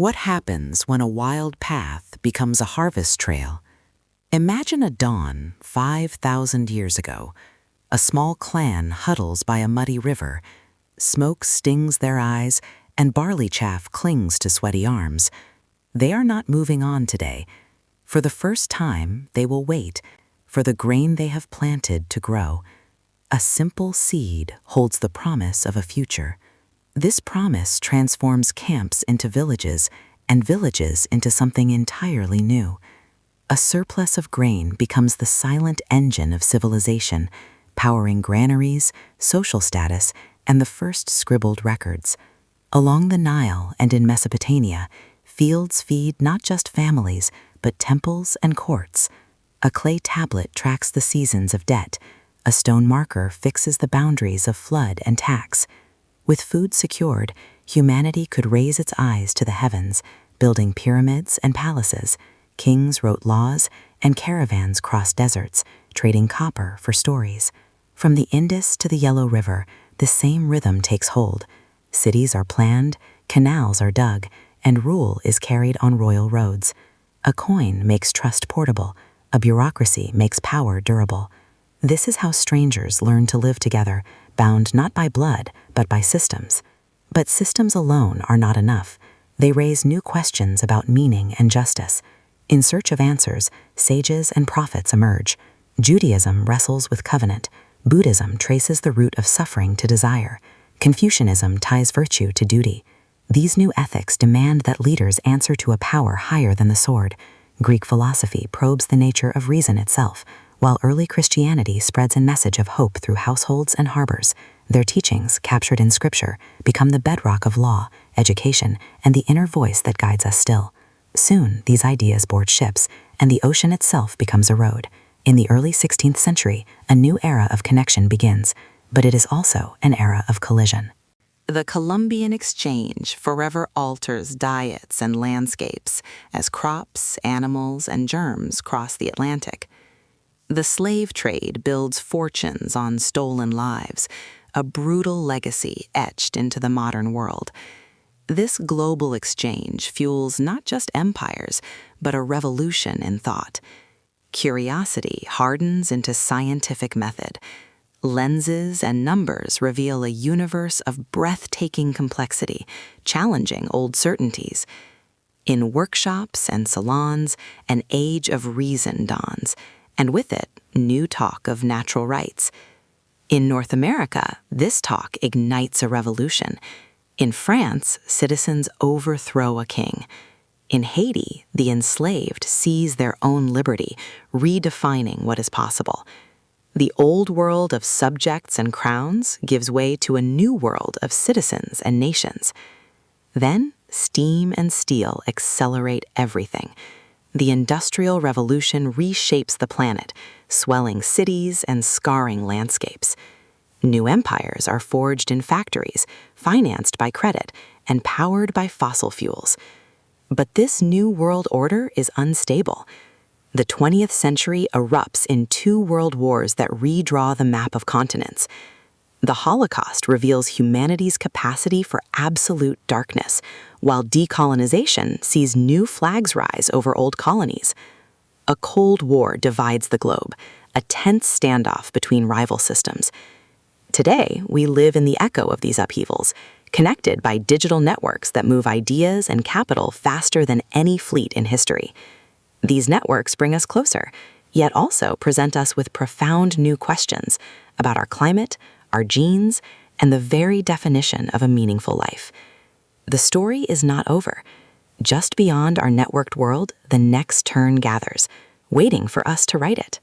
What happens when a wild path becomes a harvest trail? Imagine a dawn 5,000 years ago. A small clan huddles by a muddy river. Smoke stings their eyes, and barley chaff clings to sweaty arms. They are not moving on today. For the first time, they will wait for the grain they have planted to grow. A simple seed holds the promise of a future. This promise transforms camps into villages and villages into something entirely new. A surplus of grain becomes the silent engine of civilization, powering granaries, social status, and the first scribbled records. Along the Nile and in Mesopotamia, fields feed not just families, but temples and courts. A clay tablet tracks the seasons of debt. A stone marker fixes the boundaries of flood and tax. With food secured, humanity could raise its eyes to the heavens, building pyramids and palaces. Kings wrote laws, and caravans crossed deserts, trading copper for stories. From the Indus to the Yellow River, the same rhythm takes hold. Cities are planned, canals are dug, and rule is carried on royal roads. A coin makes trust portable. A bureaucracy makes power durable. This is how strangers learn to live together, bound not by blood, but by systems. But systems alone are not enough. They raise new questions about meaning and justice. In search of answers, sages and prophets emerge. Judaism wrestles with covenant. Buddhism traces the root of suffering to desire. Confucianism ties virtue to duty. These new ethics demand that leaders answer to a power higher than the sword. Greek philosophy probes the nature of reason itself, while early Christianity spreads a message of hope through households and harbors. Their teachings, captured in Scripture, become the bedrock of law, education, and the inner voice that guides us still. Soon, these ideas board ships, and the ocean itself becomes a road. In the early 16th century, a new era of connection begins, but it is also an era of collision. The Columbian Exchange forever alters diets and landscapes as crops, animals, and germs cross the Atlantic. The slave trade builds fortunes on stolen lives, a brutal legacy etched into the modern world. This global exchange fuels not just empires, but a revolution in thought. Curiosity hardens into scientific method. Lenses and numbers reveal a universe of breathtaking complexity, challenging old certainties. In workshops and salons, an age of reason dawns, and with it, new talk of natural rights. In North America, this talk ignites a revolution. In France, citizens overthrow a king. In Haiti, the enslaved seize their own liberty, redefining what is possible. The old world of subjects and crowns gives way to a new world of citizens and nations. Then, steam and steel accelerate everything. The Industrial Revolution reshapes the planet, swelling cities and scarring landscapes. New empires are forged in factories, financed by credit, and powered by fossil fuels. But this new world order is unstable. The 20th century erupts in 2 world wars that redraw the map of continents. The Holocaust reveals humanity's capacity for absolute darkness, while decolonization sees new flags rise over old colonies. A Cold War divides the globe, a tense standoff between rival systems. Today, we live in the echo of these upheavals, connected by digital networks that move ideas and capital faster than any fleet in history. These networks bring us closer, yet also present us with profound new questions about our climate, our genes, and the very definition of a meaningful life. The story is not over. Just beyond our networked world, the next turn gathers, waiting for us to write it.